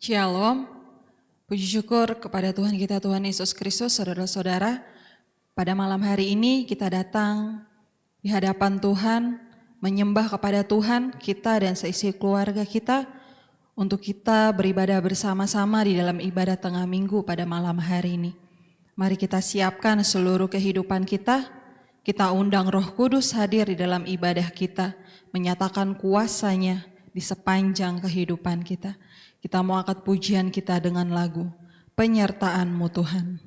Shalom, puji syukur kepada Tuhan kita Tuhan Yesus Kristus, saudara-saudara. Pada malam hari ini kita datang di hadapan Tuhan, menyembah kepada Tuhan, kita dan seisi keluarga kita, untuk kita beribadah bersama-sama di dalam ibadah tengah minggu pada malam hari ini. Mari kita siapkan seluruh kehidupan kita undang Roh Kudus hadir di dalam ibadah kita, menyatakan kuasanya di sepanjang kehidupan kita. Kita mau angkat pujian kita dengan lagu Penyertaan-Mu Tuhan.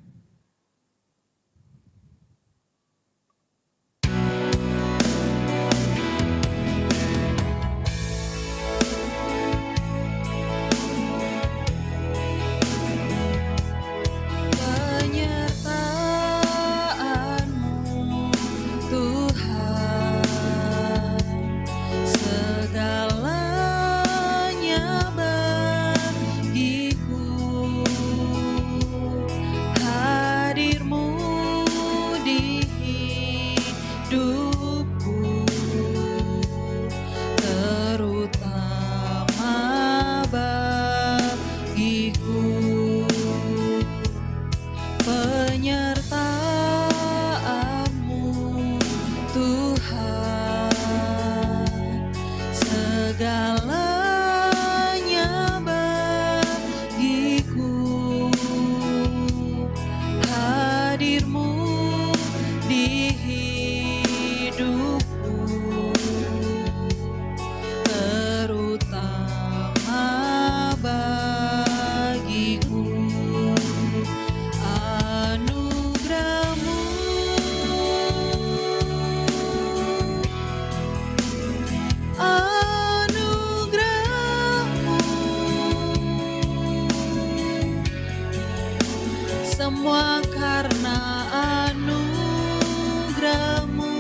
Semua karena anugerah-Mu,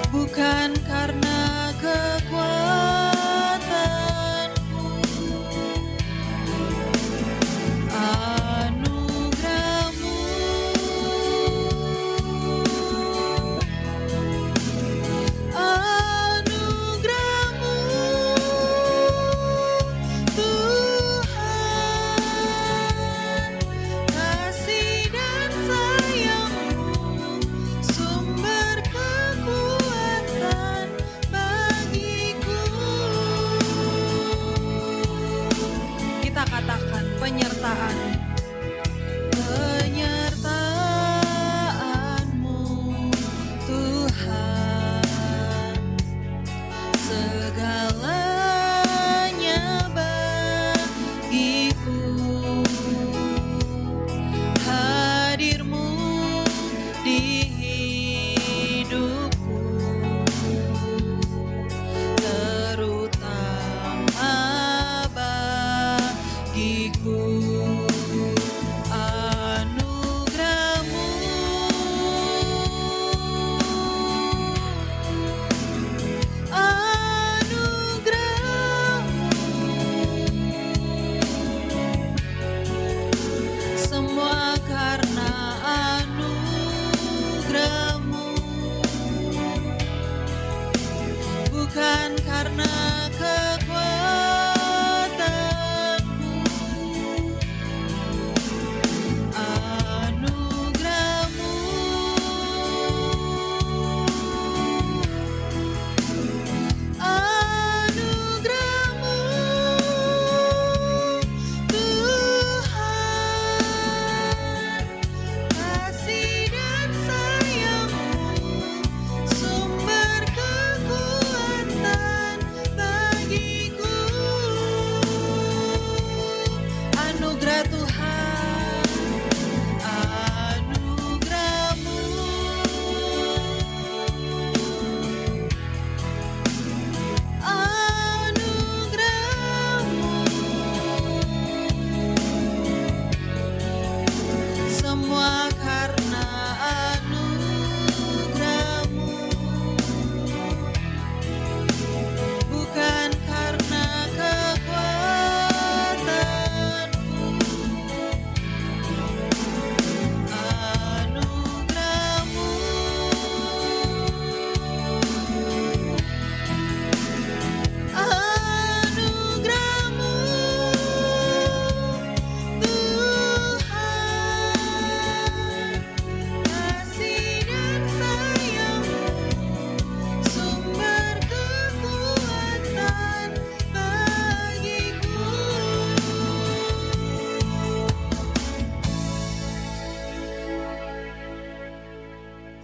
bukan karena kekuatanku. Anugerah-Mu, anugerah-Mu, Tuhan, kasih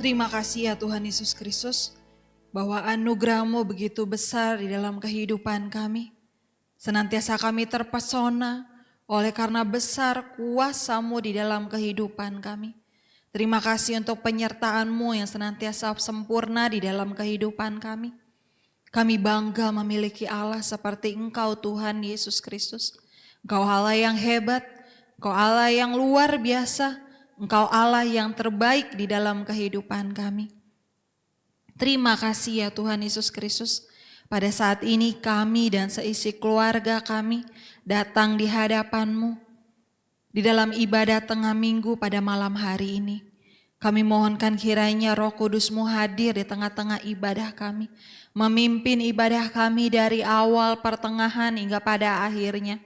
Terima kasih ya Tuhan Yesus Kristus, bahwa anugerah-Mu begitu besar di dalam kehidupan kami. Senantiasa kami terpesona oleh karena besar kuasa-Mu di dalam kehidupan kami. Terima kasih untuk penyertaan-Mu yang senantiasa sempurna di dalam kehidupan kami. Kami bangga memiliki Allah seperti Engkau Tuhan Yesus Kristus. Engkau Allah yang hebat, Engkau Allah yang luar biasa, Engkau Allah yang terbaik di dalam kehidupan kami. Terima kasih ya Tuhan Yesus Kristus. Pada saat ini kami dan seisi keluarga kami datang di hadapan-Mu. Di dalam ibadah tengah minggu pada malam hari ini. Kami mohonkan kiranya Roh Kudus-Mu hadir di tengah-tengah ibadah kami. Memimpin ibadah kami dari awal, pertengahan hingga pada akhirnya.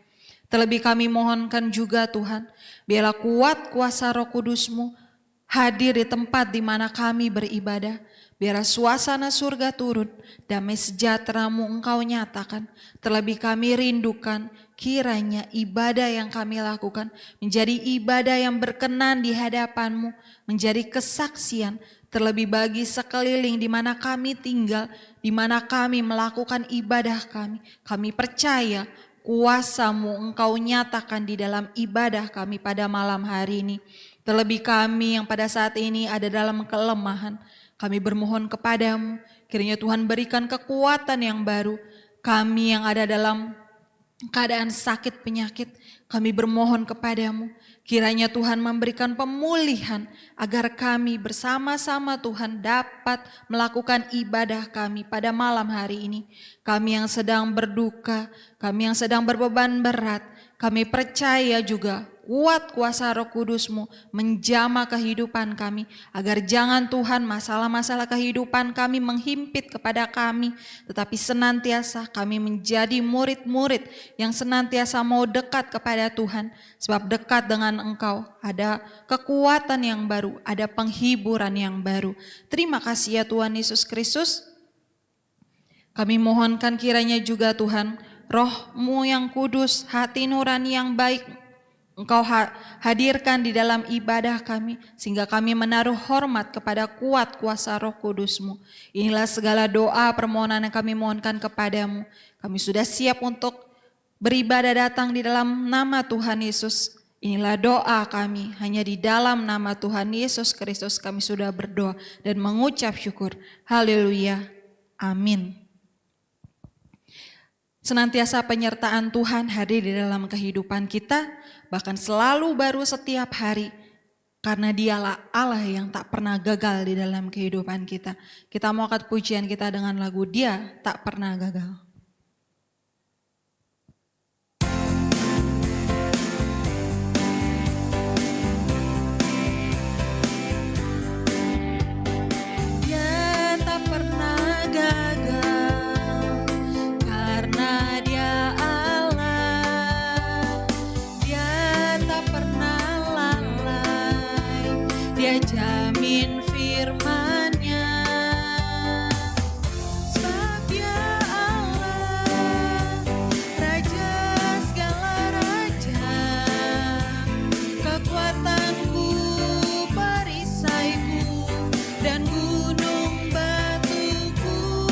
Terlebih kami mohonkan juga Tuhan, biarlah kuat kuasa Roh Kudus-Mu hadir di tempat di mana kami beribadah. Biarlah suasana surga turun, damai sejahtera-Mu Engkau nyatakan. Terlebih kami rindukan kiranya ibadah yang kami lakukan menjadi ibadah yang berkenan di hadapan-Mu, menjadi kesaksian terlebih bagi sekeliling di mana kami tinggal, di mana kami melakukan ibadah kami. Kami percaya kuasa-Mu Engkau nyatakan di dalam ibadah kami pada malam hari ini. Terlebih kami yang pada saat ini ada dalam kelemahan, kami bermohon kepada-Mu, kiranya Tuhan berikan kekuatan yang baru. Kami yang ada dalam keadaan sakit penyakit, kami bermohon kepada-Mu, kiranya Tuhan memberikan pemulihan agar kami bersama-sama Tuhan dapat melakukan ibadah kami pada malam hari ini. Kami yang sedang berduka, kami yang sedang berbeban berat, kami percaya juga kuat kuasa Roh Kudus-Mu menjamah kehidupan kami, agar jangan Tuhan masalah-masalah kehidupan kami menghimpit kepada kami, tetapi senantiasa kami menjadi murid-murid yang senantiasa mau dekat kepada Tuhan, sebab dekat dengan Engkau ada kekuatan yang baru, ada penghiburan yang baru. Terima kasih ya Tuhan Yesus Kristus. Kami mohonkan kiranya juga Tuhan, Roh-Mu yang kudus, hati nurani yang baik, Engkau hadirkan di dalam ibadah kami, sehingga kami menaruh hormat kepada kuat kuasa Roh Kudus-Mu. Inilah segala doa permohonan yang kami mohonkan kepada-Mu. Kami sudah siap untuk beribadah datang di dalam nama Tuhan Yesus. Inilah doa kami, hanya di dalam nama Tuhan Yesus Kristus kami sudah berdoa dan mengucap syukur. Haleluya. Amin. Senantiasa penyertaan Tuhan hadir di dalam kehidupan kita, bahkan selalu baru setiap hari, karena Dialah Allah yang tak pernah gagal di dalam kehidupan kita. Kita mau angkat pujian kita dengan lagu Dia Tak Pernah Gagal. Dia tak pernah gagal, karena Dia Allah. Dia tak pernah lalai, Dia jamin firman-Nya. Sebab Dia Allah, Raja segala raja, kekuatanku, perisaiku, dan gunung batuku.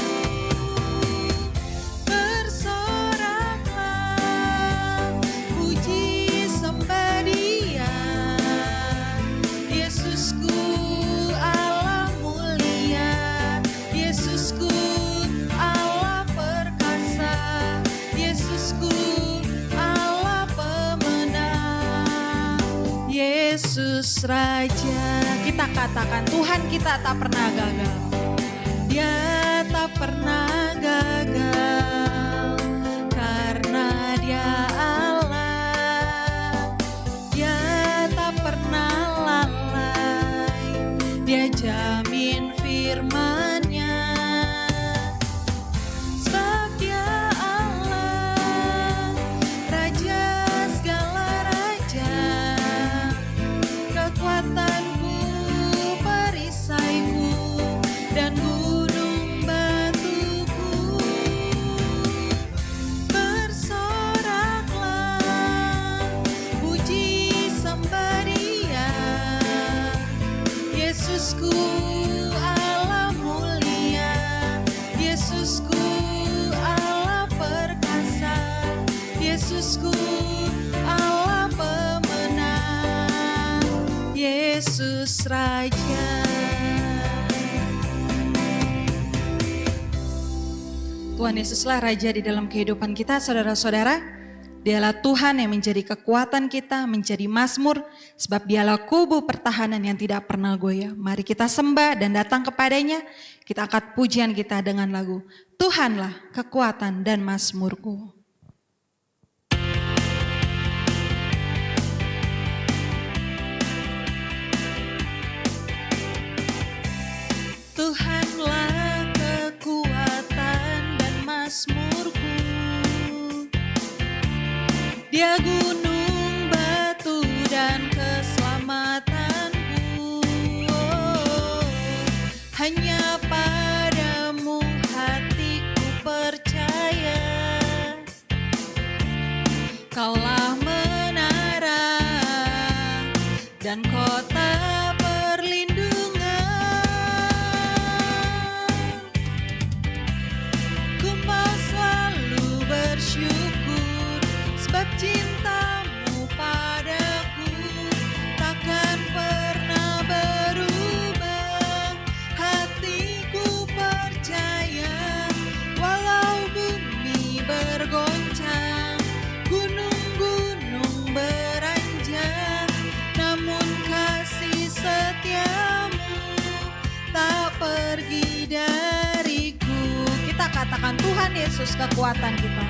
Bersoraklah, puji sembah Dia, Yesusku Allah mulia, Yesusku Allah perkasa, Yesusku Allah pemenang, Yesus Raja. Kita katakan Tuhan kita tak pernah gagal. Dia tak pernah gagal, karena Dia Allah. Dia tak pernah lalai, Dia jamin firman-Nya. Sebab Dia Allah, Raja segala raja, kekuatanku, perisaiku, dan gunung batuku. Yesusku, Allah pemenang, Yesus Raja. Tuhan Yesuslah Raja di dalam kehidupan kita, saudara-saudara. Dialah Tuhan yang menjadi kekuatan kita, menjadi mazmur, sebab dialah kubu pertahanan yang tidak pernah goyah. Mari kita sembah dan datang kepadanya, kita angkat pujian kita dengan lagu Tuhanlah kekuatan dan mazmurku. Tuhanlah kekuatan dan mazmurku, Dia gunung, batu, dan keselamatanku. Oh, hanya padamu hatiku percaya, Kaulah menara dan kota perlindungan. Ku mau selalu bersyukur, sebab cintamu padaku takkan pernah berubah. Hatiku percaya, walau bumi bergoncang, gunung-gunung beranjak, namun kasih setiamu tak pergi dariku. Kita katakan Tuhan Yesus kekuatan kita.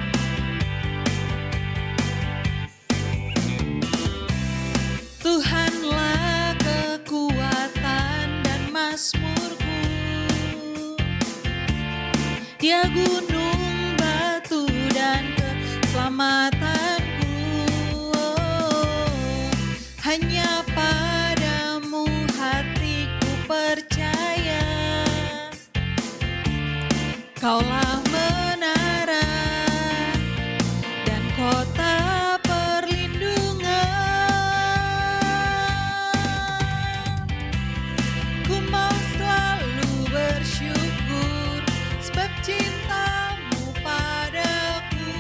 Tuhanlah kekuatan dan mazmurku, Dia gunung, batu, dan keselamatanku. Oh, hanya padamu hatiku percaya, Kaulah menara dan kota perlindungan. Ku mau selalu bersyukur, sebab cintamu padaku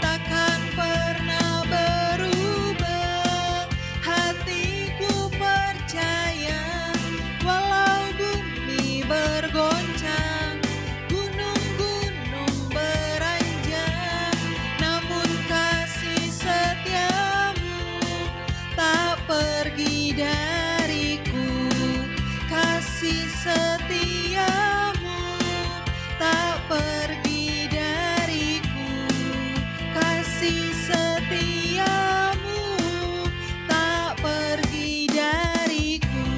takkan pernah berubah. Hatiku percaya, walau bumi bergoncang, gunung-gunung beranjak, namun kasih setiamu tak pergi dariku. Kasih setiamu tak pergi dariku. Kasih setiamu tak pergi dariku.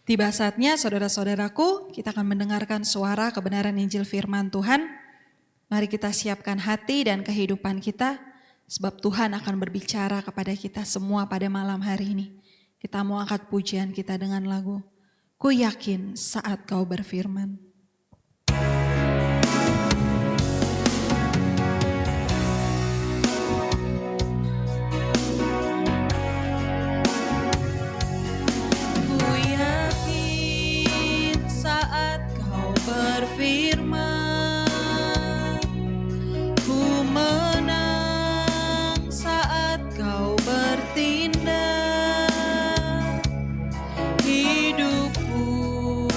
Tiba saatnya saudara-saudaraku, kita akan mendengarkan suara kebenaran Injil firman Tuhan. Mari kita siapkan hati dan kehidupan kita, sebab Tuhan akan berbicara kepada kita semua pada malam hari ini. Kita mau angkat pujian kita dengan lagu Ku Yakin Saat Kau Berfirman. Ku yakin saat Kau berfirman, ku menang saat Kau bertindak. Hidupku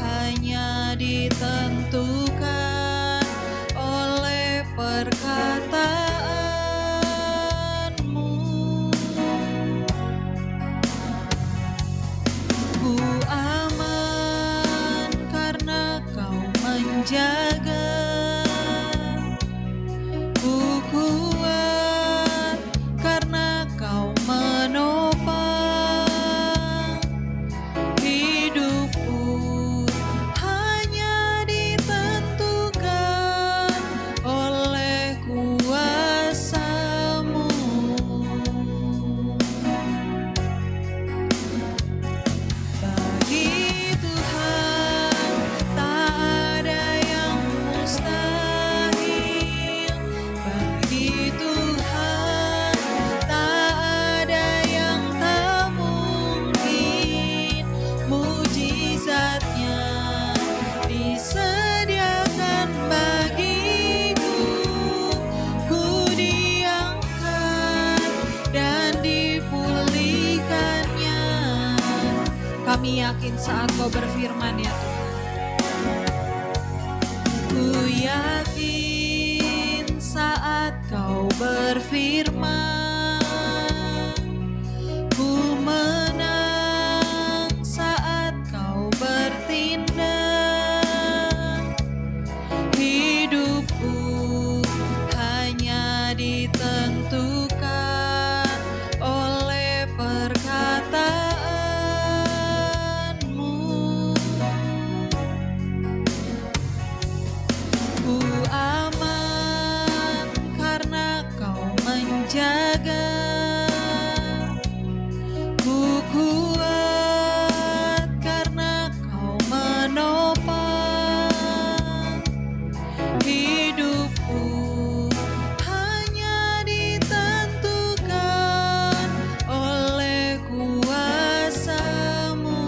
hanya ditentukan oleh perkataanmu. Ku aman karena Kau menjaga. Ku kuat karena Kau menopang. Hidupku hanya ditentukan oleh kuasa-Mu. Bagi Tuhan tak ada yang yakin saat Kau berfirman ya Tuhan. Ku yakin saat Kau berfirman, ku menang saat Kau bertindak. Hidupku hanya ditentukan oleh perkataanmu. Ku aman karena Kau menjaga. Ku kuat karena Kau menopang. Hidupku hanya ditentukan oleh kuasa-Mu.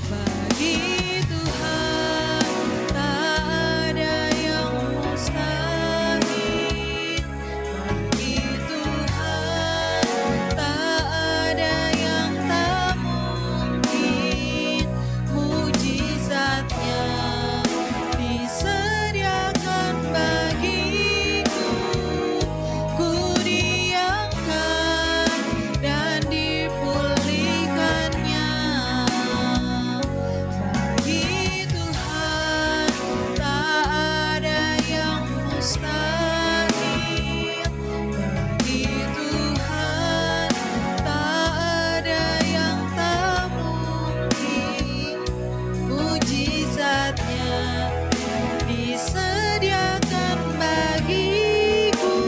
Bagi Tuhan tak ada yang mustahil. Bagi Tuhan tak ada yang tak mungkin. Mujizatnya disediakan bagiku. Ku diangkat dan dipulihkannya. Bagi Tuhan tak ada yang mustahil. Bagi Tuhan tak ada yang tak mungkin. Mujizatnya disediakan bagiku.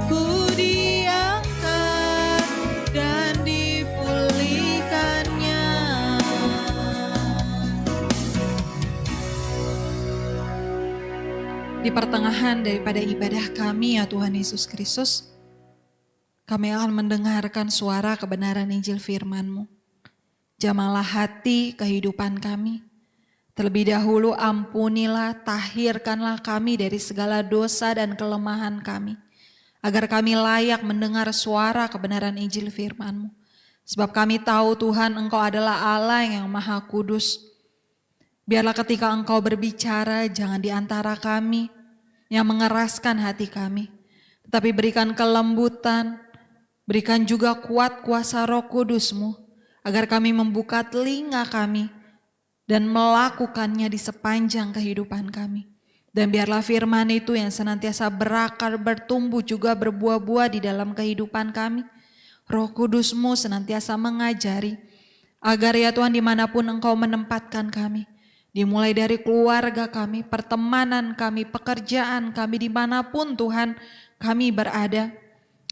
Ku diangkat dan dipulihkannya. Di pertengahan daripada ibadah kami ya Tuhan Yesus Kristus, kami akan mendengarkan suara kebenaran Injil firman-Mu. Jamalah hati kehidupan kami. Terlebih dahulu ampunilah, tahirkanlah kami dari segala dosa dan kelemahan kami, agar kami layak mendengar suara kebenaran Injil firman-Mu. Sebab kami tahu Tuhan Engkau adalah Allah yang Maha Kudus. Biarlah ketika Engkau berbicara, jangan di antara kami yang mengeraskan hati kami, tetapi berikan kelembutan, berikan juga kuat kuasa Roh Kudus-Mu, agar kami membuka telinga kami dan melakukannya di sepanjang kehidupan kami. Dan biarlah firman itu yang senantiasa berakar, bertumbuh, juga berbuah-buah di dalam kehidupan kami. Roh Kudus-Mu senantiasa mengajari, agar ya Tuhan dimanapun Engkau menempatkan kami, dimulai dari keluarga kami, pertemanan kami, pekerjaan kami, dimanapun Tuhan kami berada,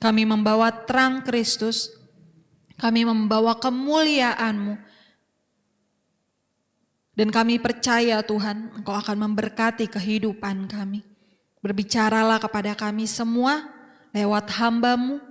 kami membawa terang Kristus, kami membawa kemuliaan-Mu. Dan kami percaya Tuhan Engkau akan memberkati kehidupan kami. Berbicaralah kepada kami semua lewat hamba-Mu,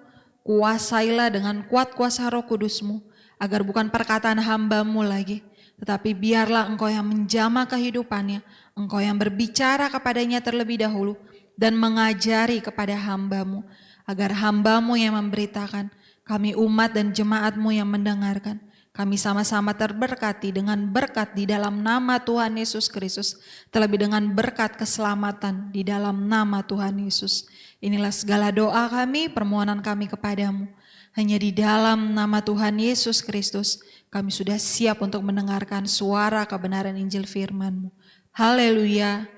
kuasailah dengan kuat kuasa Roh Kudus-Mu, agar bukan perkataan hamba-Mu lagi, tetapi biarlah Engkau yang menjamah kehidupannya, Engkau yang berbicara kepadanya terlebih dahulu dan mengajari kepada hamba-Mu, agar hamba-Mu yang memberitakan, kami umat dan jemaat-Mu yang mendengarkan, kami sama-sama terberkati dengan berkat di dalam nama Tuhan Yesus Kristus, terlebih dengan berkat keselamatan di dalam nama Tuhan Yesus. Inilah segala doa kami, permohonan kami kepadamu. Hanya di dalam nama Tuhan Yesus Kristus, kami sudah siap untuk mendengarkan suara kebenaran Injil firman-Mu. Haleluya.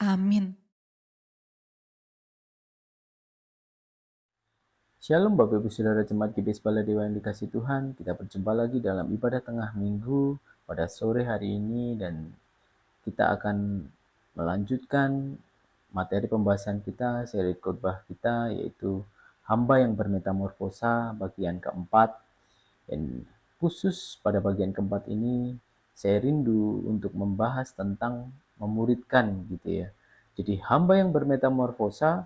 Amin. Shalom Bapak Ibu Saudara Jemaat GBS Baladewa yang dikasihi Tuhan. Kita berjumpa lagi dalam ibadah tengah minggu pada sore hari ini, dan kita akan melanjutkan materi pembahasan kita, seri khotbah kita, yaitu hamba yang bermetamorfosa bagian keempat. Dan khusus pada bagian keempat ini saya rindu untuk membahas tentang memuridkan gitu ya. Jadi hamba yang bermetamorfosa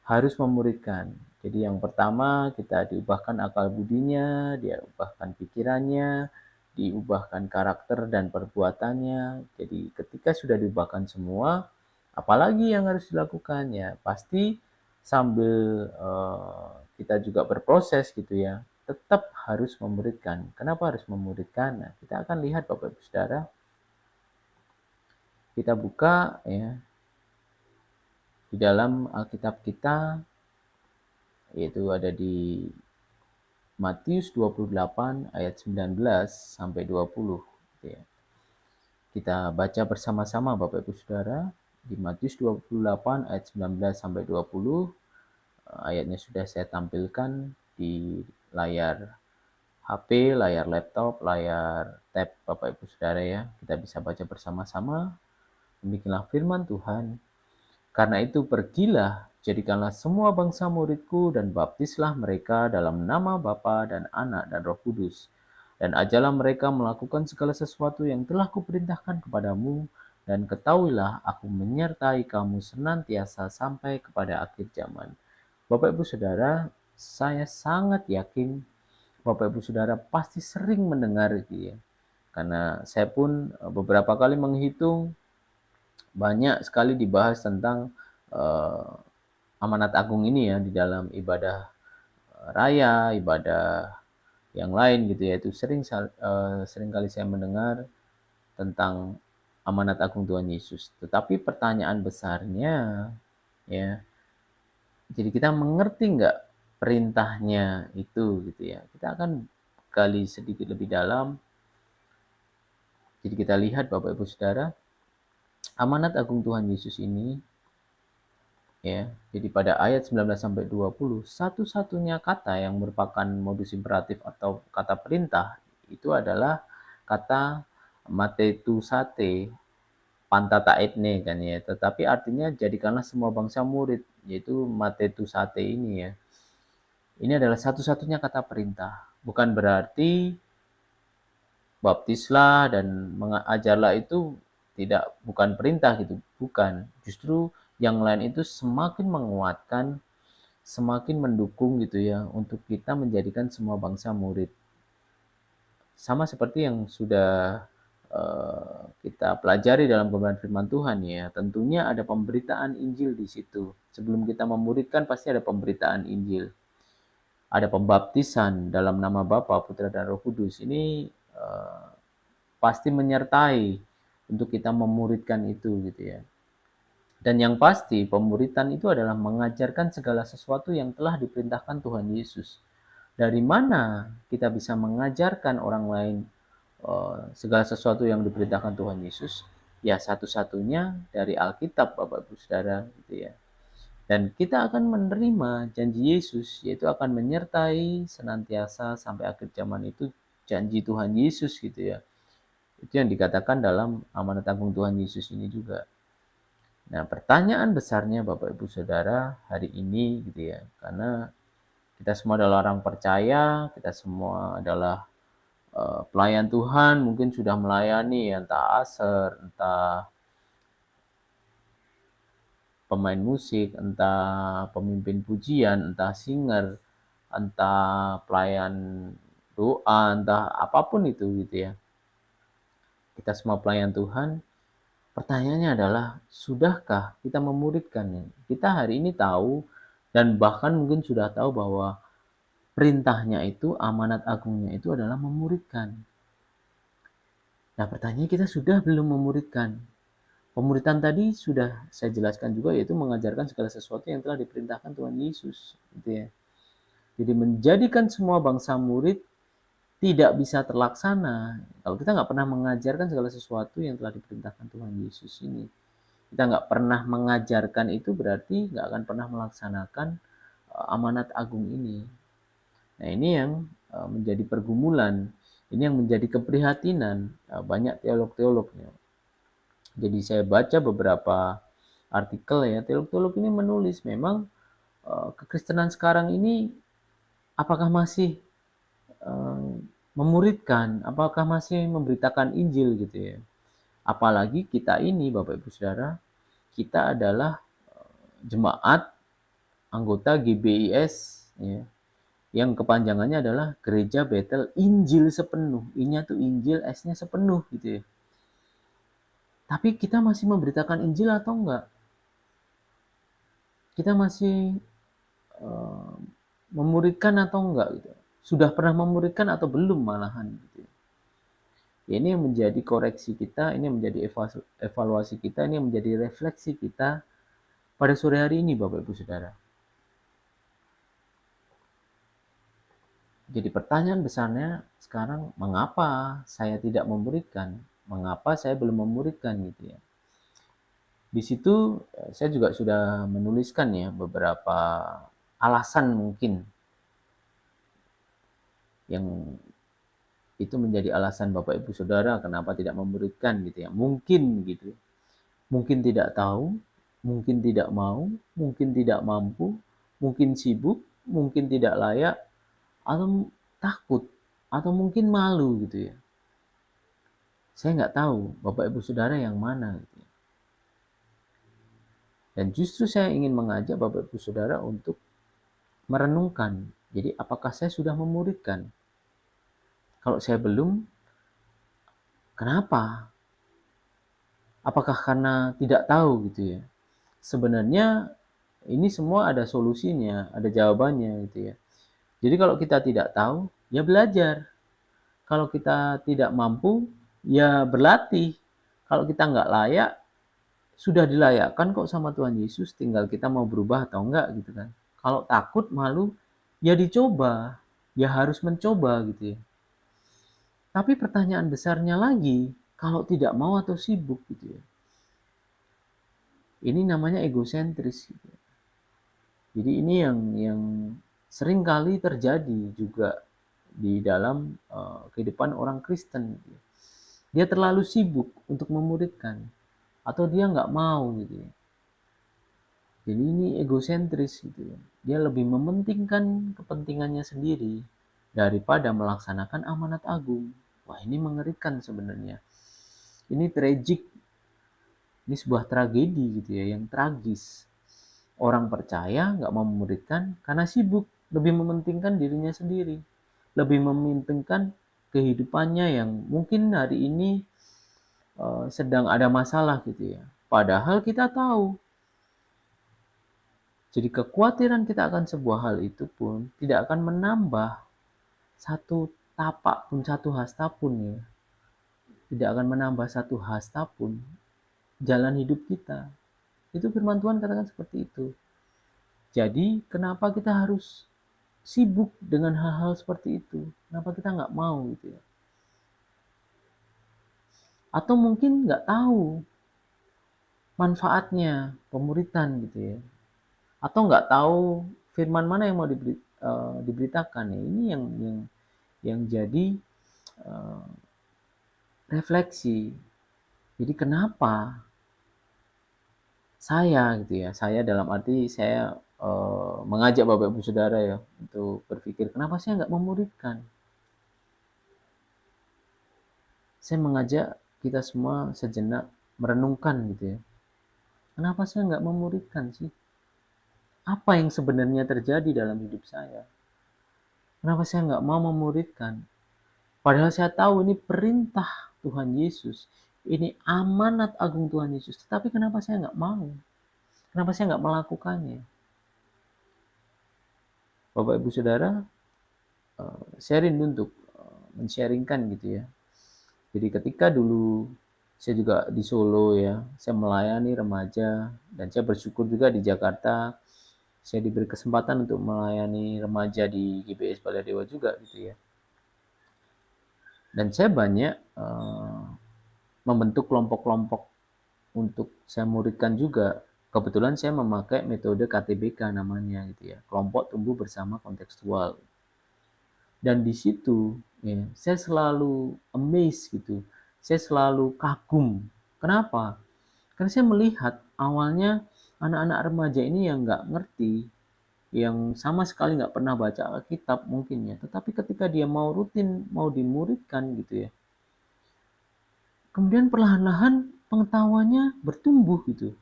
harus memuridkan. Jadi yang pertama, kita diubahkan akal budinya, diubahkan pikirannya, diubahkan karakter dan perbuatannya. Jadi ketika sudah diubahkan semua, apalagi yang harus dilakukan? Ya pasti sambil kita juga berproses gitu ya, tetap harus memuridkan. Kenapa harus memuridkan? Nah, kita akan lihat Bapak Ibu Saudara, kita buka ya di dalam Alkitab kita, yaitu ada di Matius 28 ayat 19 sampai 20 gitu ya. Kita baca bersama-sama Bapak Ibu Saudara di Matius 28 ayat 19 sampai 20. Ayatnya sudah saya tampilkan di layar HP, layar laptop, layar tab Bapak Ibu Saudara ya. Kita bisa baca bersama-sama. Demikianlah firman Tuhan. Karena itu pergilah, jadikanlah semua bangsa muridku dan baptislah mereka dalam nama Bapa dan Anak dan Roh Kudus. Dan ajarlah mereka melakukan segala sesuatu yang telah kuperintahkan kepadamu, dan ketahuilah aku menyertai kamu senantiasa sampai kepada akhir zaman. Bapak Ibu Saudara, saya sangat yakin Bapak Ibu Saudara pasti sering mendengar gitu ya. Karena saya pun beberapa kali menghitung, banyak sekali dibahas tentang amanat agung ini ya di dalam ibadah raya, ibadah yang lain gitu ya. Itu sering kali saya mendengar tentang amanat agung Tuhan Yesus. Tetapi pertanyaan besarnya ya, jadi kita mengerti nggak perintahnya itu gitu ya. Kita akan gali sedikit lebih dalam. Jadi kita lihat Bapak Ibu Saudara, amanat agung Tuhan Yesus ini ya. Jadi pada ayat 19 sampai 20, satu-satunya kata yang merupakan modus imperatif atau kata perintah itu adalah kata matetusate, pantata etne kan ya. Tetapi artinya jadikanlah semua bangsa murid, yaitu matetusate ini ya. Ini adalah satu-satunya kata perintah. Bukan berarti baptislah dan mengajarlah itu bukan perintah gitu, bukan. Justru yang lain itu semakin menguatkan, semakin mendukung gitu ya untuk kita menjadikan semua bangsa murid. Sama seperti yang sudah kita pelajari dalam kebenaran firman Tuhan ya. Tentunya ada pemberitaan Injil di situ. Sebelum kita memuridkan pasti ada pemberitaan Injil. Ada pembaptisan dalam nama Bapa, Putra dan Roh Kudus. Ini pasti menyertai untuk kita memuridkan itu gitu ya. Dan yang pasti pemuridan itu adalah mengajarkan segala sesuatu yang telah diperintahkan Tuhan Yesus. Dari mana kita bisa mengajarkan orang lain segala sesuatu yang diperintahkan Tuhan Yesus? Ya satu-satunya dari Alkitab Bapak Ibu Saudara gitu ya. Dan kita akan menerima janji Yesus, yaitu akan menyertai senantiasa sampai akhir zaman. Itu janji Tuhan Yesus gitu ya. Itu yang dikatakan dalam amanat agung Tuhan Yesus ini juga. Nah, pertanyaan besarnya Bapak Ibu Saudara hari ini gitu ya. Karena kita semua adalah orang percaya, kita semua adalah pelayan Tuhan, mungkin sudah melayani entah aser, entah pemain musik, entah pemimpin pujian, entah singer, entah pelayan doa, entah apapun itu gitu ya. Kita semua pelayan Tuhan. Pertanyaannya adalah, sudahkah kita memuridkan? Kita hari ini tahu dan bahkan mungkin sudah tahu bahwa perintahnya itu, amanat agungnya itu adalah memuridkan. Nah, pertanyaannya kita sudah belum memuridkan? Pemuridan tadi sudah saya jelaskan juga, yaitu mengajarkan segala sesuatu yang telah diperintahkan Tuhan Yesus. Gitu ya. Jadi menjadikan semua bangsa murid tidak bisa terlaksana kalau kita nggak pernah mengajarkan segala sesuatu yang telah diperintahkan Tuhan Yesus ini. Kita nggak pernah mengajarkan itu berarti nggak akan pernah melaksanakan amanat agung ini. Nah ini yang menjadi pergumulan, ini yang menjadi keprihatinan banyak teolog-teolognya. Jadi saya baca beberapa artikel ya, teolog-teolog ini menulis memang kekristenan sekarang ini apakah masih memuridkan, apakah masih memberitakan Injil gitu ya. Apalagi kita ini Bapak Ibu Saudara, kita adalah jemaat anggota GBIS ya, yang kepanjangannya adalah Gereja Betel Injil Sepenuh. I-nya tuh Injil, S-nya sepenuh gitu ya. Tapi kita masih memberitakan Injil atau enggak? Kita masih memuridkan atau enggak gitu. Sudah pernah memuridkan atau belum malahan gitu. Ini yang menjadi koreksi kita, ini yang menjadi evaluasi kita, ini yang menjadi refleksi kita pada sore hari ini Bapak Ibu Saudara. Jadi pertanyaan besarnya sekarang, mengapa saya tidak memuridkan? Mengapa saya belum memuridkan gitu ya? Di situ saya juga sudah menuliskan ya beberapa alasan mungkin yang itu menjadi alasan Bapak Ibu Saudara kenapa tidak memuridkan gitu ya. Mungkin gitu. Mungkin tidak tahu, mungkin tidak mau, mungkin tidak mampu, mungkin sibuk, mungkin tidak layak, atau takut, atau mungkin malu gitu ya. Saya nggak tahu Bapak Ibu Saudara yang mana gitu ya. Dan justru saya ingin mengajak Bapak Ibu Saudara untuk merenungkan. Jadi apakah saya sudah memuridkan? Kalau saya belum, kenapa? Apakah karena tidak tahu gitu ya? Sebenarnya ini semua ada solusinya, ada jawabannya gitu ya. Jadi kalau kita tidak tahu, ya belajar. Kalau kita tidak mampu, ya berlatih. Kalau kita nggak layak, sudah dilayakkan kok sama Tuhan Yesus, tinggal kita mau berubah atau enggak gitu kan. Kalau takut, malu, ya dicoba, ya harus mencoba gitu ya. Tapi pertanyaan besarnya lagi, kalau tidak mau atau sibuk gitu ya. Ini namanya egosentris gitu ya. Jadi ini yang sering kali terjadi juga di dalam kehidupan orang Kristen gitu ya. Dia terlalu sibuk untuk memuridkan atau dia nggak mau gitu ya. Jadi ini egosentris gitu ya. Dia lebih mementingkan kepentingannya sendiri daripada melaksanakan amanat agung. Wah, ini mengerikan sebenarnya. Ini tragic. Ini sebuah tragedi gitu ya, yang tragis. Orang percaya nggak mau memuridkan karena sibuk, lebih mementingkan dirinya sendiri, lebih mementingkan kehidupannya yang mungkin hari ini sedang ada masalah gitu ya. Padahal kita tahu. Jadi kekhawatiran kita akan sebuah hal itu pun tidak akan menambah satu tapak pun, satu hasta pun ya. Tidak akan menambah satu hasta pun jalan hidup kita. Itu firman Tuhan katakan seperti itu. Jadi kenapa kita harus sibuk dengan hal-hal seperti itu? Kenapa kita nggak mau gitu ya? Atau mungkin nggak tahu manfaatnya pemuritan gitu ya? Atau nggak tahu firman mana yang mau diberitakan ya? Ini yang jadi refleksi. Jadi kenapa saya gitu ya? Saya dalam arti saya mengajak Bapak Ibu Saudara ya untuk berpikir kenapa saya nggak memuridkan? Saya mengajak kita semua sejenak merenungkan gitu ya. Kenapa saya nggak memuridkan sih? Apa yang sebenarnya terjadi dalam hidup saya? Kenapa saya nggak mau memuridkan? Padahal saya tahu ini perintah Tuhan Yesus. Ini amanat agung Tuhan Yesus. Tetapi kenapa saya nggak mau? Kenapa saya nggak melakukannya? Bapak Ibu Saudara, saya rindu untuk men-sharingkan gitu ya. Jadi ketika dulu saya juga di Solo ya, saya melayani remaja dan saya bersyukur juga di Jakarta saya diberi kesempatan untuk melayani remaja di GBS Baladewa juga gitu ya. Dan saya banyak membentuk kelompok-kelompok untuk saya muridkan juga. Kebetulan saya memakai metode KTBK namanya gitu ya, kelompok tumbuh bersama kontekstual. Dan di situ ya, saya selalu amazed gitu, saya selalu kagum. Kenapa? Karena saya melihat awalnya anak-anak remaja ini yang nggak ngerti, yang sama sekali nggak pernah baca Alkitab mungkin ya, tetapi ketika dia mau rutin, mau dimuridkan gitu ya, kemudian perlahan-lahan pengetahuannya bertumbuh gitu.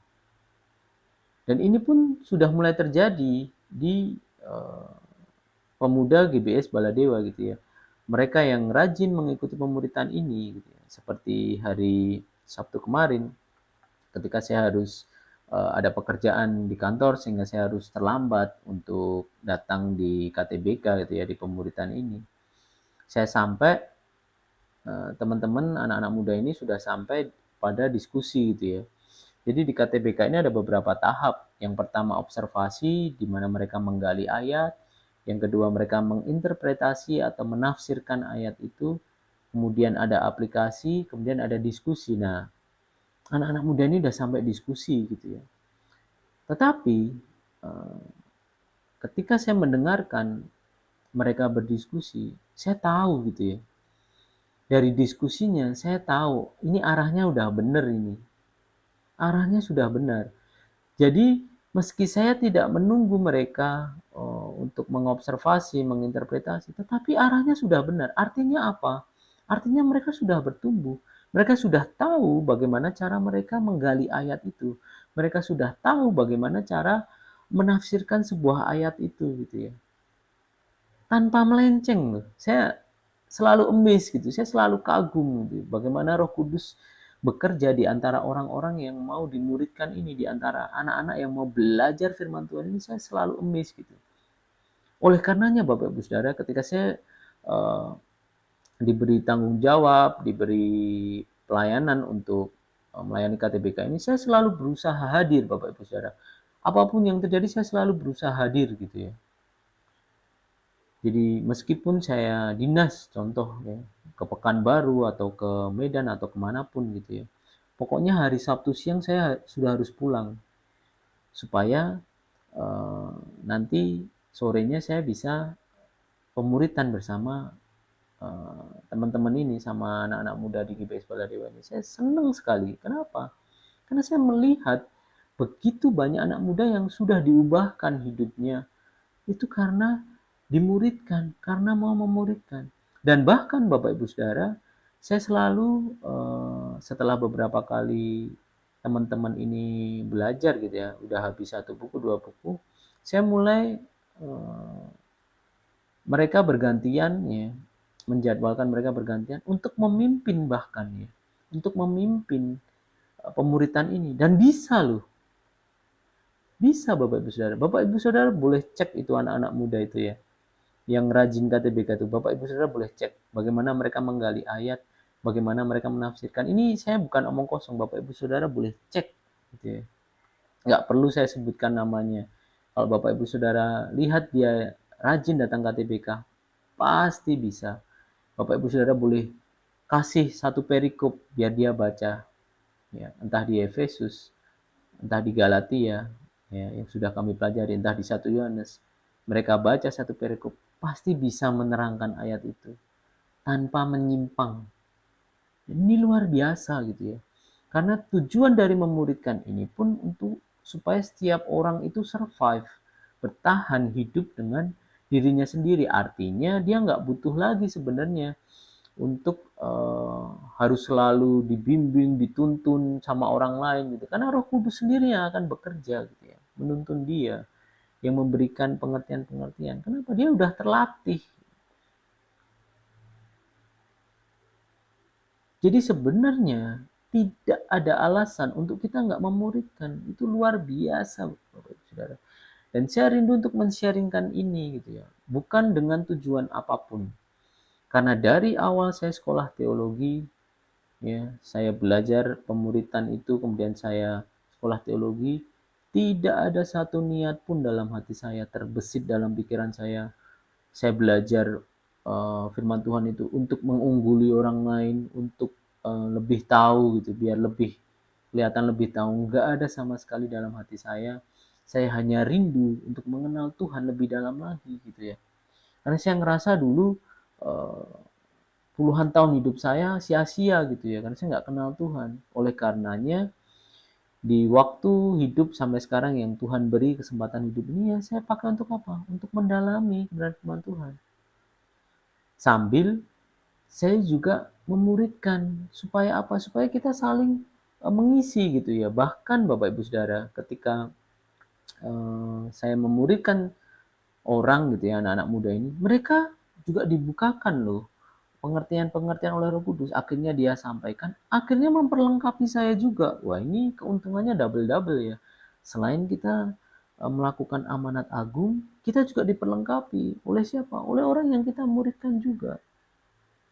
Dan ini pun sudah mulai terjadi di pemuda GBS Baladewa gitu ya. Mereka yang rajin mengikuti pemuritan ini gitu ya. Seperti hari Sabtu kemarin ketika saya harus ada pekerjaan di kantor sehingga saya harus terlambat untuk datang di KTBK gitu ya, di pemuritan ini. Saya sampai, teman-teman anak-anak muda ini sudah sampai pada diskusi gitu ya. Jadi di KTBK ini ada beberapa tahap. Yang pertama observasi, di mana mereka menggali ayat. Yang kedua mereka menginterpretasi atau menafsirkan ayat itu. Kemudian ada aplikasi, kemudian ada diskusi. Nah, anak-anak muda ini udah sampai diskusi gitu ya. Tetapi ketika saya mendengarkan mereka berdiskusi, saya tahu gitu ya. Dari diskusinya saya tahu ini arahnya udah bener ini. Arahnya sudah benar. Jadi meski saya tidak menunggu mereka untuk mengobservasi, menginterpretasi, tetapi arahnya sudah benar. Artinya apa? Artinya mereka sudah bertumbuh. Mereka sudah tahu bagaimana cara mereka menggali ayat itu. Mereka sudah tahu bagaimana cara menafsirkan sebuah ayat itu gitu ya. Tanpa melenceng loh. Saya selalu amazed gitu. Saya selalu kagum gitu. Bagaimana Roh Kudus bekerja di antara orang-orang yang mau dimuridkan ini, di antara anak-anak yang mau belajar firman Tuhan ini, saya selalu amazed gitu. Oleh karenanya Bapak Ibu Saudara, ketika saya diberi tanggung jawab, diberi pelayanan untuk melayani KTBK ini, saya selalu berusaha hadir Bapak Ibu Saudara. Apapun yang terjadi saya selalu berusaha hadir gitu ya. Jadi meskipun saya dinas contoh ya, ke Pekanbaru atau ke Medan atau kemanapun gitu ya. Pokoknya hari Sabtu siang saya sudah harus pulang. Supaya nanti sorenya saya bisa pemuritan bersama teman-teman ini, sama anak-anak muda di GBS Baladewa ini. Saya senang sekali. Kenapa? Karena saya melihat begitu banyak anak muda yang sudah diubahkan hidupnya. Itu karena dimuridkan, karena mau memuridkan. Dan bahkan Bapak Ibu Saudara, saya selalu setelah beberapa kali teman-teman ini belajar gitu ya, udah habis 1 buku, 2 buku, saya mulai mereka bergantian ya, menjadwalkan mereka bergantian untuk memimpin bahkan ya, untuk memimpin pemuritan ini. Dan bisa loh, bisa Bapak Ibu Saudara. Bapak Ibu Saudara boleh cek itu anak-anak muda itu ya, yang rajin KTBK itu. Bapak Ibu Saudara boleh cek bagaimana mereka menggali ayat, bagaimana mereka menafsirkan. Ini saya bukan omong kosong, Bapak Ibu Saudara boleh cek gitu ya. Nggak perlu saya sebutkan namanya. Kalau Bapak Ibu Saudara lihat dia rajin datang KTBK, pasti bisa. Bapak Ibu Saudara boleh kasih satu perikop biar dia baca. Ya, entah di Efesus, entah di Galatia, ya, yang sudah kami pelajari, entah di 1 Yohanes. Mereka baca satu perikop, pasti bisa menerangkan ayat itu tanpa menyimpang. Ini luar biasa gitu ya. Karena tujuan dari memuridkan ini pun untuk supaya setiap orang itu survive, bertahan hidup dengan dirinya sendiri. Artinya dia nggak butuh lagi sebenarnya untuk harus selalu dibimbing, dituntun sama orang lain gitu. Karena Roh Kudus sendiri yang akan bekerja gitu ya, menuntun dia, yang memberikan pengertian-pengertian. Kenapa? Dia udah terlatih. Jadi sebenarnya tidak ada alasan untuk kita nggak memuridkan. Itu luar biasa, Bapak Ibu Saudara. Dan saya rindu untuk men-sharingkan ini gitu ya. Bukan dengan tujuan apapun. Karena dari awal saya sekolah teologi, ya, saya belajar pemuritan itu, kemudian saya sekolah teologi, tidak ada satu niat pun dalam hati saya terbesit dalam pikiran saya. Saya belajar firman Tuhan itu untuk mengungguli orang lain, untuk lebih tahu gitu, biar lebih kelihatan lebih tahu. Enggak ada sama sekali dalam hati saya. Saya hanya rindu untuk mengenal Tuhan lebih dalam lagi gitu ya. Karena saya ngerasa dulu puluhan tahun hidup saya sia-sia gitu ya, karena saya nggak kenal Tuhan. Oleh karenanya di waktu hidup sampai sekarang yang Tuhan beri kesempatan hidup ini, ya saya pakai untuk apa? Untuk mendalami kebenaran firman Tuhan. Sambil saya juga memuridkan supaya apa? Supaya kita saling mengisi gitu ya. Bahkan Bapak Ibu Saudara, ketika saya memuridkan orang gitu ya, anak-anak muda ini, mereka juga dibukakan loh pengertian-pengertian oleh Roh Kudus. Akhirnya dia sampaikan, akhirnya memperlengkapi saya juga. Wah, ini keuntungannya double-double ya. Selain kita melakukan amanat agung, kita juga diperlengkapi oleh siapa? Oleh orang yang kita muridkan juga.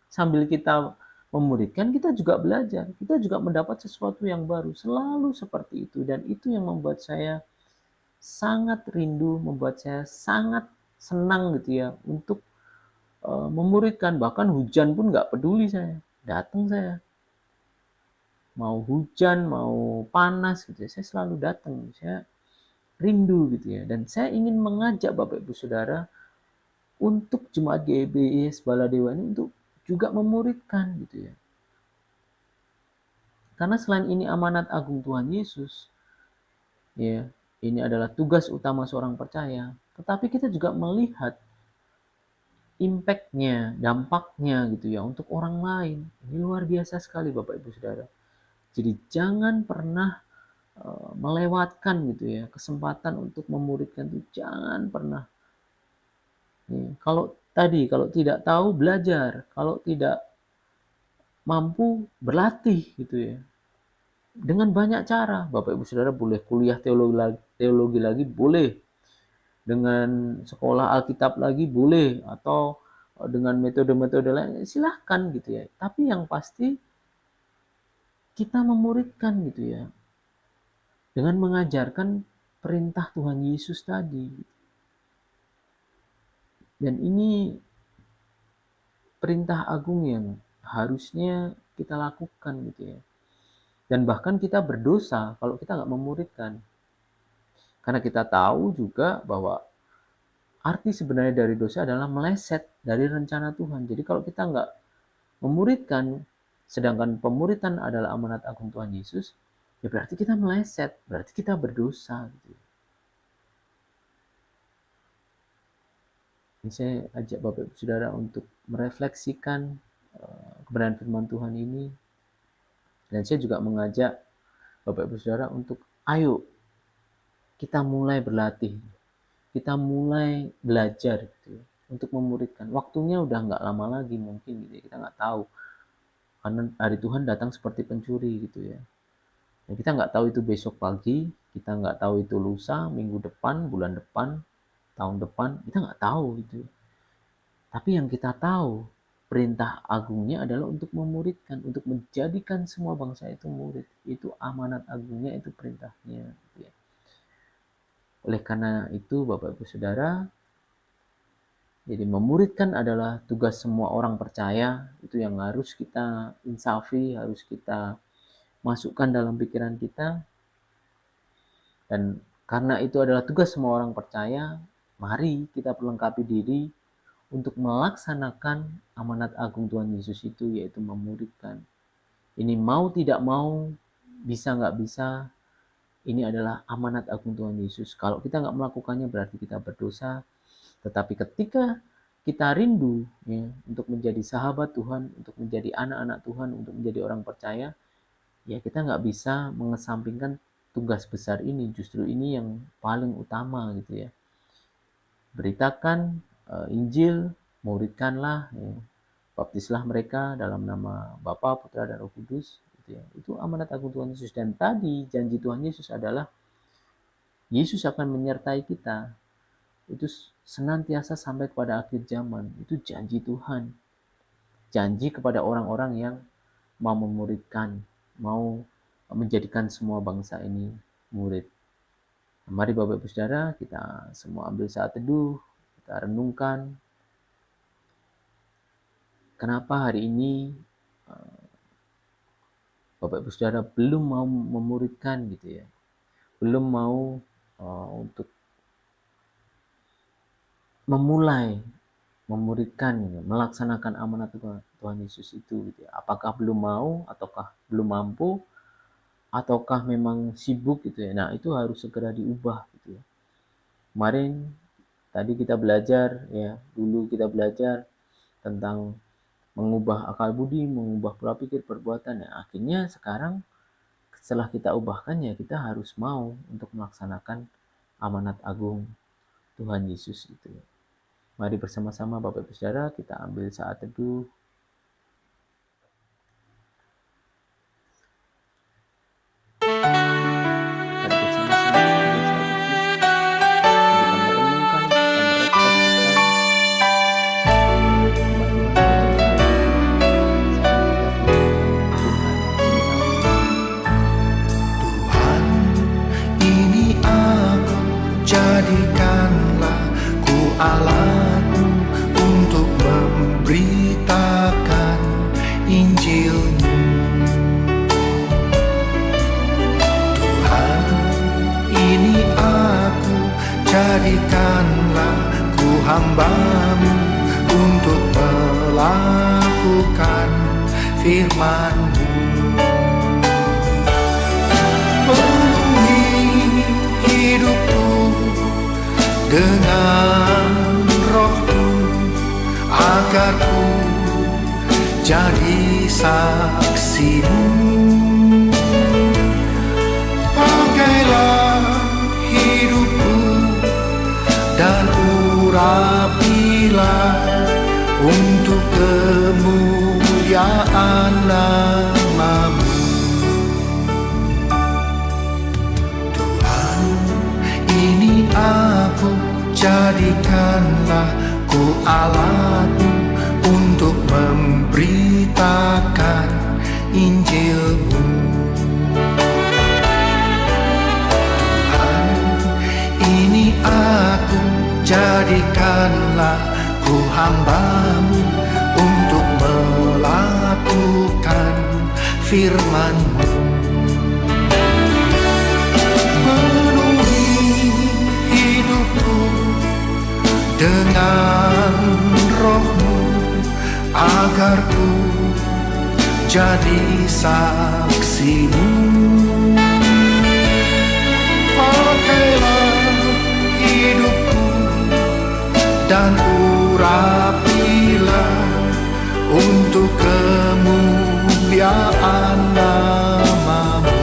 Sambil kita memuridkan, kita juga belajar, kita juga mendapat sesuatu yang baru, selalu seperti itu. Dan itu yang membuat saya sangat rindu, membuat saya sangat senang gitu ya untuk memuridkan. Bahkan hujan pun nggak peduli saya, datang saya. Mau hujan, mau panas gitu ya, saya selalu datang. Saya rindu gitu ya. Dan saya ingin mengajak Bapak Ibu Saudara untuk jemaat GBIS Baladewa ini untuk juga memuridkan gitu ya. Karena selain ini amanat agung Tuhan Yesus, ya, ini adalah tugas utama seorang percaya, tetapi kita juga melihat impact-nya, dampaknya gitu ya untuk orang lain. Ini luar biasa sekali Bapak Ibu Saudara. Jadi jangan pernah melewatkan gitu ya kesempatan untuk memuridkan itu, jangan pernah. Kalau tidak tahu belajar, kalau tidak mampu berlatih gitu ya. Dengan banyak cara, Bapak Ibu Saudara boleh kuliah teologi lagi boleh, dengan sekolah Alkitab lagi boleh, atau dengan metode-metode lain silahkan gitu ya. Tapi yang pasti kita memuridkan gitu ya, dengan mengajarkan perintah Tuhan Yesus tadi. Dan ini perintah agung yang harusnya kita lakukan gitu ya. Dan bahkan kita berdosa kalau kita nggak memuridkan. Karena kita tahu juga bahwa arti sebenarnya dari dosa adalah meleset dari rencana Tuhan. Jadi kalau kita nggak memuridkan, sedangkan pemuridan adalah amanat agung Tuhan Yesus, ya berarti kita meleset, berarti kita berdosa. Gitu. Ini saya ajak Bapak Ibu Saudara untuk merefleksikan kebenaran firman Tuhan ini. Dan saya juga mengajak Bapak Ibu Saudara untuk ayo kita mulai berlatih, kita mulai belajar gitu, untuk memuridkan. Waktunya udah nggak lama lagi mungkin gitu, kita nggak tahu. Karena hari Tuhan datang seperti pencuri gitu ya. Dan kita nggak tahu itu besok pagi, kita nggak tahu itu lusa, minggu depan, bulan depan, tahun depan, kita nggak tahu gitu. Tapi yang kita tahu, perintah agungnya adalah untuk memuridkan, untuk menjadikan semua bangsa itu murid. Itu amanat agungnya, itu perintahnya. Gitu ya. Oleh karena itu, Bapak Ibu Saudara, jadi memuridkan adalah tugas semua orang percaya, itu yang harus kita insafi, harus kita masukkan dalam pikiran kita. Dan karena itu adalah tugas semua orang percaya, mari kita perlengkapi diri untuk melaksanakan amanat agung Tuhan Yesus itu, yaitu memuridkan. Ini mau tidak mau, bisa nggak bisa, ini adalah amanat agung Tuhan Yesus. Kalau kita nggak melakukannya berarti kita berdosa. Tetapi ketika kita rindu ya, untuk menjadi sahabat Tuhan, untuk menjadi anak-anak Tuhan, untuk menjadi orang percaya, ya kita nggak bisa mengesampingkan tugas besar ini. Justru ini yang paling utama gitu ya. Beritakan Injil, muridkanlah, ya. Baptislah mereka dalam nama Bapa, Putra, dan Roh Kudus. Gitu ya. Itu amanat agung Tuhan Yesus. Dan tadi janji Tuhan Yesus adalah Yesus akan menyertai kita. Itu senantiasa sampai kepada akhir zaman. Itu janji Tuhan. Janji kepada orang-orang yang mau memuridkan, mau menjadikan semua bangsa ini murid. Mari Bapak Ibu Saudara, kita semua ambil saat teduh, kita renungkan kenapa hari ini Bapak Ibu Saudara belum mau memuridkan gitu ya. Belum mau untuk memulai memuridkan, gitu, melaksanakan amanat Tuhan Yesus itu gitu ya. Apakah belum mau, ataukah belum mampu, ataukah memang sibuk gitu ya. Nah, itu harus segera diubah gitu ya. Kemarin tadi kita belajar ya, dulu kita belajar tentang mengubah akal budi, mengubah pola pikir, perbuatan. Nah, akhirnya sekarang setelah kita ubahkan ya kita harus mau untuk melaksanakan amanat agung Tuhan Yesus itu. Mari bersama-sama Bapak Ibu Saudara kita ambil saat teduh. Mari bersama-sama Injil-Mu. Tuhan, ini aku, jadikanlah ku hamba-Mu untuk melakukan firman-Mu. Penuhi hidupku dengan Roh-Mu, agar ku jadi saksi-Mu. Pakailah hidupku dan urapilah untuk kemuliaan nama-Mu. Tuhan, ini aku, jadikanlah ku alat-Mu untuk memberitakan Injil-Mu. Tuhan, ini aku, jadikanlah ku hamba-Mu untuk melakukan firman-Mu. Penuhi hidupku dengan Roh-Mu, agar ku jadi saksi-Mu. Pakailah hidupku dan urapilah untuk kemuliaan nama-Mu.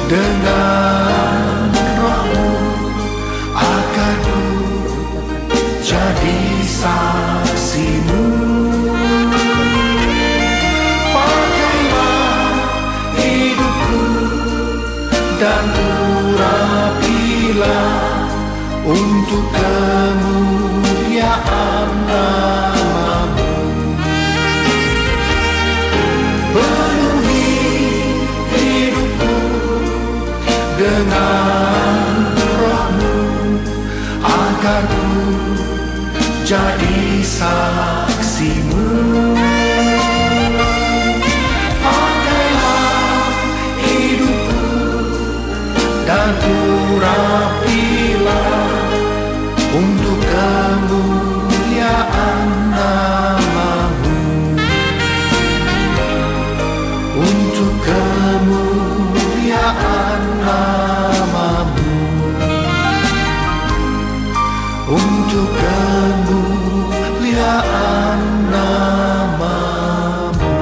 Dengan Roh-Mu, agar ku jadi saksi-Mu. Pakailah hidupku dan urapilah untuk kemuliaan nama-Mu. Penuhi hidupku dengan Roh-Mu, agar ku jadi saksi-Mu. Pakailah hidupku dan urapilah untuk kemuliaan nama-Mu. Untuk kemuliaan nama-Mu. Untuk kemuliaan nama-Mu.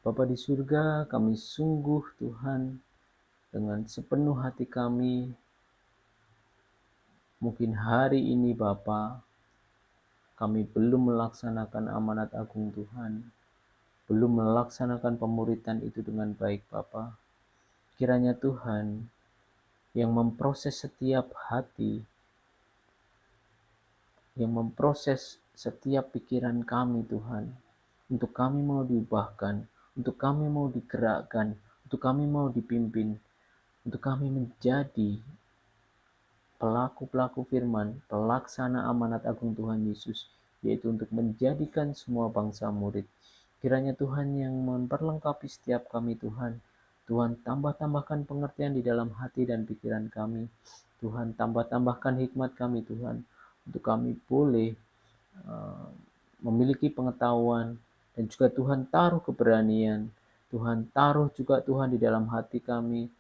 Bapa di surga, kami sungguh Tuhan dengan sepenuh hati kami, mungkin hari ini Bapa, kami belum melaksanakan amanat agung Tuhan, belum melaksanakan pemuritan itu dengan baik Bapa. Kiranya Tuhan yang memproses setiap hati, yang memproses setiap pikiran kami Tuhan, untuk kami mau diubahkan, untuk kami mau digerakkan, untuk kami mau dipimpin, untuk kami menjadi pelaku-pelaku firman, pelaksana amanat agung Tuhan Yesus, yaitu untuk menjadikan semua bangsa murid. Kiranya Tuhan yang memperlengkapi setiap kami Tuhan. Tuhan tambah-tambahkan pengertian di dalam hati dan pikiran kami. Tuhan tambah-tambahkan hikmat kami Tuhan, untuk kami boleh memiliki pengetahuan, dan juga Tuhan taruh keberanian. Tuhan taruh juga Tuhan di dalam hati kami,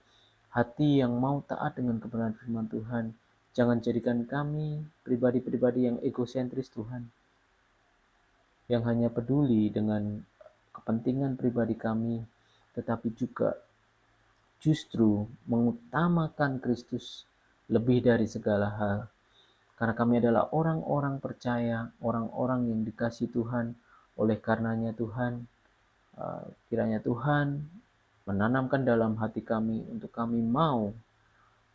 hati yang mau taat dengan kebenaran firman Tuhan. Jangan jadikan kami pribadi-pribadi yang egosentris Tuhan, yang hanya peduli dengan kepentingan pribadi kami, tetapi juga justru mengutamakan Kristus lebih dari segala hal. Karena kami adalah orang-orang percaya, orang-orang yang dikasihi Tuhan. Oleh karenanya Tuhan, kiranya Tuhan menanamkan dalam hati kami untuk kami mau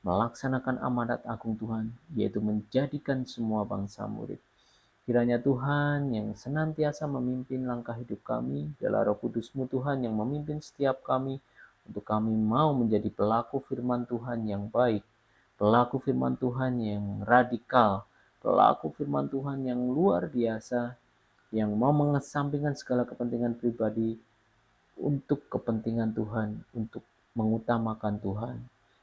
melaksanakan amanat agung Tuhan, yaitu menjadikan semua bangsa murid. Kiranya Tuhan yang senantiasa memimpin langkah hidup kami, adalah Roh Kudus-Mu Tuhan yang memimpin setiap kami, untuk kami mau menjadi pelaku firman Tuhan yang baik, pelaku firman Tuhan yang radikal, pelaku firman Tuhan yang luar biasa, yang mau mengesampingkan segala kepentingan pribadi untuk kepentingan Tuhan, untuk mengutamakan Tuhan.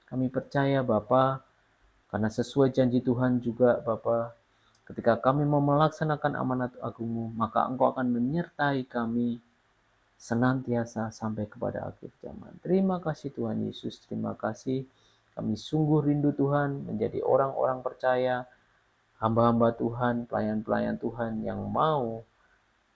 Kami percaya Bapa, karena sesuai janji Tuhan juga Bapa, ketika kami mau melaksanakan amanat agung-Mu, maka Engkau akan menyertai kami senantiasa sampai kepada akhir zaman. Terima kasih Tuhan Yesus, terima kasih. Kami sungguh rindu Tuhan menjadi orang-orang percaya, hamba-hamba Tuhan, pelayan-pelayan Tuhan yang mau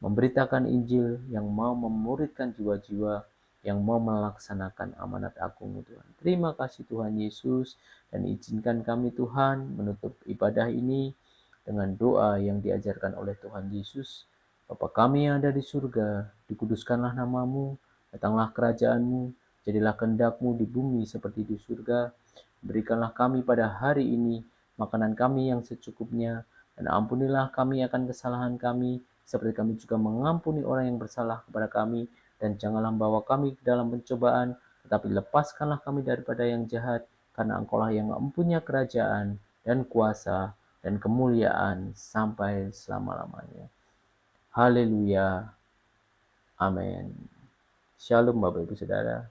memberitakan Injil, yang mau memuridkan jiwa-jiwa, yang mau melaksanakan amanat agung Tuhan. Terima kasih Tuhan Yesus, dan izinkan kami Tuhan menutup ibadah ini dengan doa yang diajarkan oleh Tuhan Yesus. Bapa kami yang ada di surga, dikuduskanlah nama-Mu, datanglah kerajaan-Mu, jadilah kehendak-Mu di bumi seperti di surga. Berikanlah kami pada hari ini makanan kami yang secukupnya, dan ampunilah kami akan kesalahan kami, seperti kami juga mengampuni orang yang bersalah kepada kami, dan janganlah bawa kami ke dalam pencobaan, tetapi lepaskanlah kami daripada yang jahat, karena Engkaulah yang mempunyai kerajaan dan kuasa dan kemuliaan sampai selama-lamanya. Haleluya. Amin. Shalom Bapak Ibu Saudara.